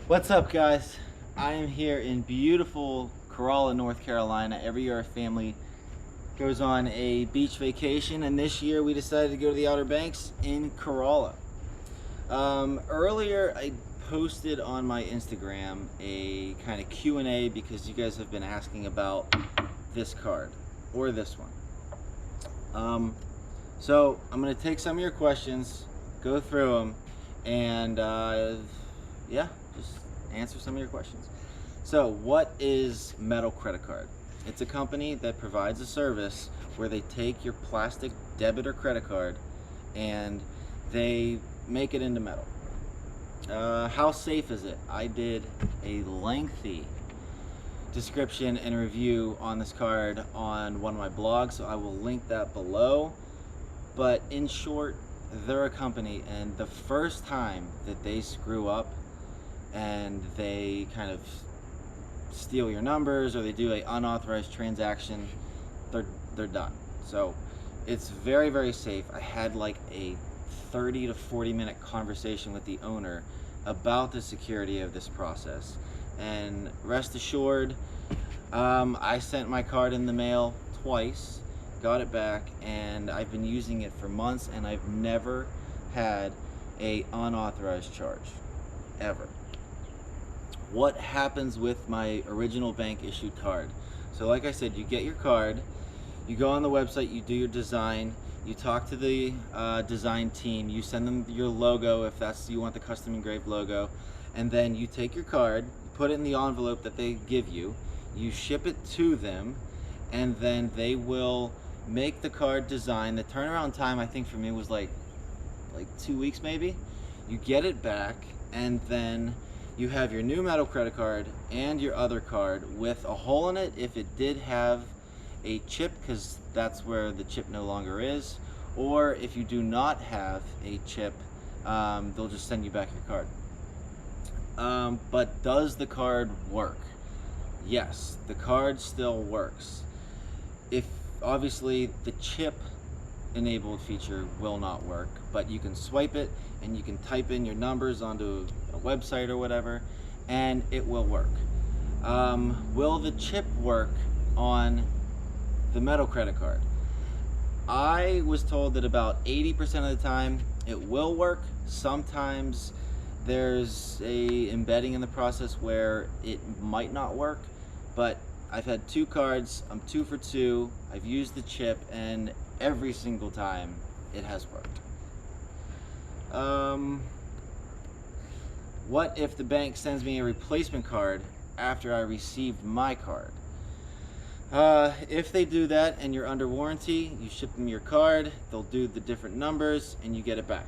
What's up, guys? I am here in beautiful Corolla, North Carolina. Every year our family goes on a beach vacation, and this year we decided to go to the Outer Banks in Corolla. Earlier I posted on my Instagram a kind of Q&A because you guys have been asking about this card or this one. So I'm going to take some of your questions, go through them, and yeah, just answer some of your questions. So what is Metal Credit Card? It's a company that provides a service where they take your plastic debit or credit card and they make it into metal. How safe is it? I did a lengthy description and review on this card on one of my blogs, so I will link that below. But in short, they're a company, and the first time that they screw up and they kind of steal your numbers or they do an unauthorized transaction, they're done. So it's very, very safe. I had like a 30 to 40 minute conversation with the owner about the security of this process, and rest assured, I sent my card in the mail twice, got it back, and I've been using it for months, and I've never had a unauthorized charge, ever. What happens with my original bank issued card? So like I said, you get your card, you go on the website, you do your design, you talk to the design team, you send them your logo if that's you want the custom engraved logo, and then you take your card, put it in the envelope that they give you, you ship it to them, and then they will make the card design. The turnaround time, I think for me, was like 2 weeks maybe. You get it back, and then you have your new metal credit card and your other card with a hole in it if it did have a chip, because that's where the chip no longer is, or if you do not have a chip, they'll just send you back your card. But does the card work? Yes, the card still works. If obviously the chip enabled feature will not work, but you can swipe it and you can type in your numbers onto a website or whatever, and it will work. Will the chip work on the metal credit card? I was told that about 80% of the time it will work. Sometimes there's a embedding in the process where it might not work, but I've had 2 cards, I'm 2 for 2, I've used the chip, and every single time it has worked. What if the bank sends me a replacement card after I received my card? If they do that and you're under warranty, you ship them your card, they'll do the different numbers, and you get it back.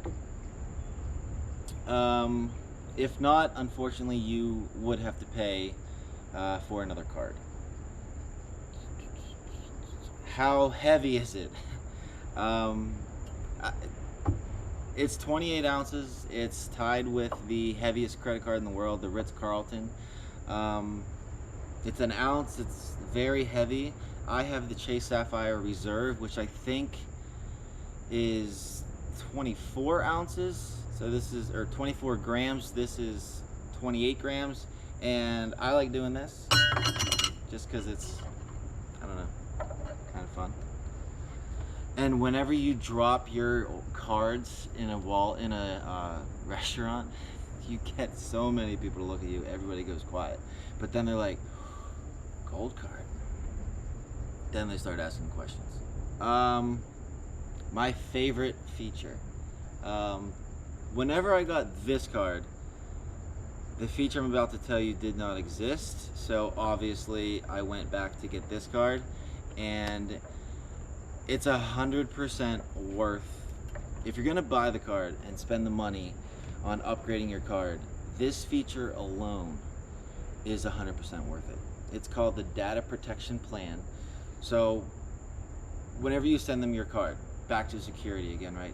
If not, unfortunately, you would have to pay for another card. How heavy is it? It's 28 ounces. It's tied with the heaviest credit card in the world, the Ritz-Carlton. It's an ounce. It's very heavy. I have the Chase Sapphire Reserve, which I think is 24 ounces. So this is, or 24 grams. This is 28 grams. And I like doing this just because it's, I don't know, kind of fun. And whenever you drop your cards in a restaurant, you get so many people to look at you. Everybody goes quiet, but then they're like, "Gold card." Then they start asking questions. My favorite feature. Whenever I got this card, the feature I'm about to tell you did not exist. So obviously, I went back to get this card, and it's 100% worth. If you're gonna buy the card and spend the money on upgrading your card, this feature alone is 100% worth it. It's called the Data Protection Plan. So whenever you send them your card, back to security again, right?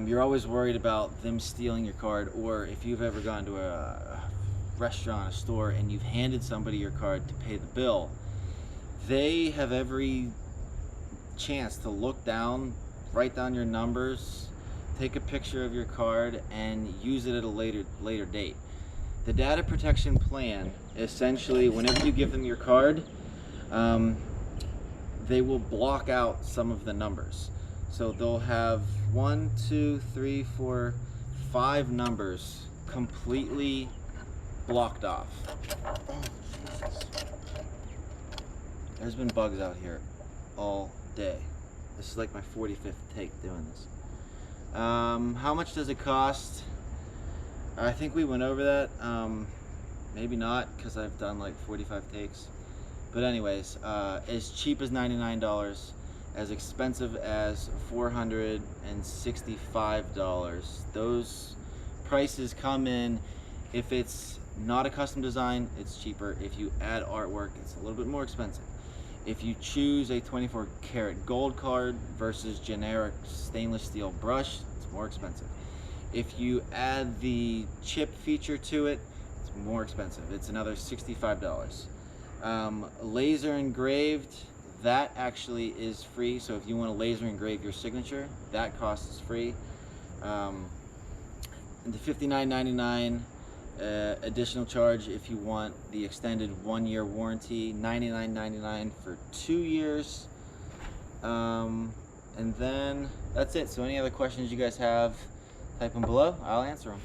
You're always worried about them stealing your card, or if you've ever gone to a restaurant, a store, and you've handed somebody your card to pay the bill, they have every chance to look down, write down your numbers, take a picture of your card, and use it at a later date. The data protection plan, essentially, whenever you give them your card, they will block out some of the numbers. So they'll have 1, 2, 3, 4, 5 numbers completely blocked off. Oh, Jesus. There's been bugs out here all day. This is like my 45th take doing this. How much does it cost? I think we went over that. Maybe not, because I've done like 45 takes. But anyways, as cheap as $99, as expensive as $465. Those prices come in. If it's not a custom design, it's cheaper. If you add artwork, it's a little bit more expensive. If you choose a 24 karat gold card versus generic stainless steel brush, it's more expensive. If you add the chip feature to it, it's more expensive. It's another $65. Laser engraved, that actually is free. So if you want to laser engrave your signature, that cost is free. And the $59.99 additional charge if you want the extended 1-year warranty, $99.99 for 2 years. And then that's it. So any other questions you guys have, type them below. I'll answer them.